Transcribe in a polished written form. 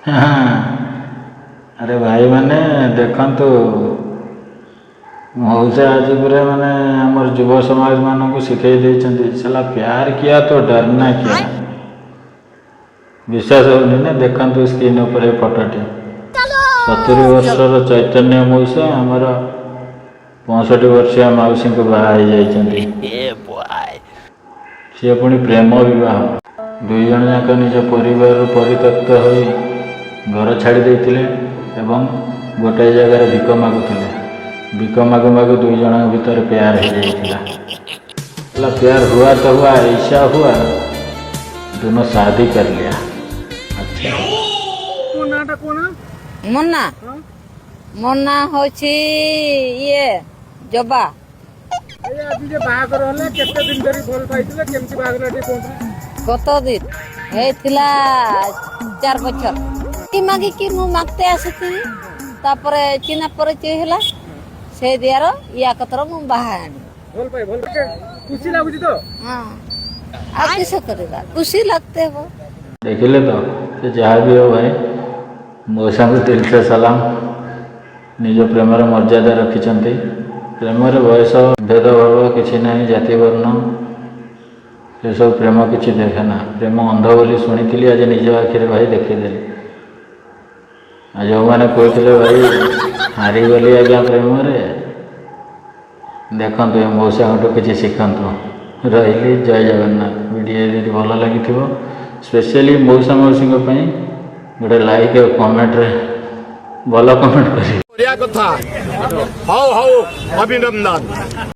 हाँ, अरे भाई मैंने देखंतु मौसा आज पूरा माने हमर युव समाज मान को शिखई देछंती साला प्यार किया तो डरना क्या। विश्वास होनी ना देखंतु स्क्रीन ऊपर फोटोटी 70 वर्षर चैतन्य मौसा आमर 65 वर्षीय मौसी को बाहा जाइछंती। सी पुणी प्रेम विवाह दुई जन जाक निज परिवार परित्यक्त होई घर छाड़ी देइथिले एवं गोटे जगह भिक मागुथिले। भिक मागु मागु दुई जन भीतर प्यार हो जाइथिला। प्यार हुआ तो हुआ, ऐसा हुआ दोनों शादी कर लिया। अच्छा मुन्ना मुन्ना होछि ये जबा कत दिन हेथिला 4 बछर कि मागी कि मु मागते आसीथि तापरे चिना परिचय हैला से दियार या कतर मु बाहा आनी खुशी लागुची तो हां आ किसे करेगा खुशी लगते हो। देखिले तो से जहाँ भी हो भाई मौसा को दिल से सलाम। निज प्रेमर मर्यादा रखिंट प्रेमर बयस भेदभाव किसी ना जाति वर्ण ये सब प्रेम किसी देखे ना। प्रेम अंध बोली शुणी आज निज आखिरे भाई देखीदेली। जो मैंने कहते भाई हारीगली आज्ञा प्रेम देखु ये मौसा किसी शिखतु। रही जय जगन्नाथ। वीडियो यदि भल लगी स्पेशली मौसा मौसी गोटे लाइक और कमेंट रे भल कमेंट कर कथा। हाउ हाउ अभिनंदन।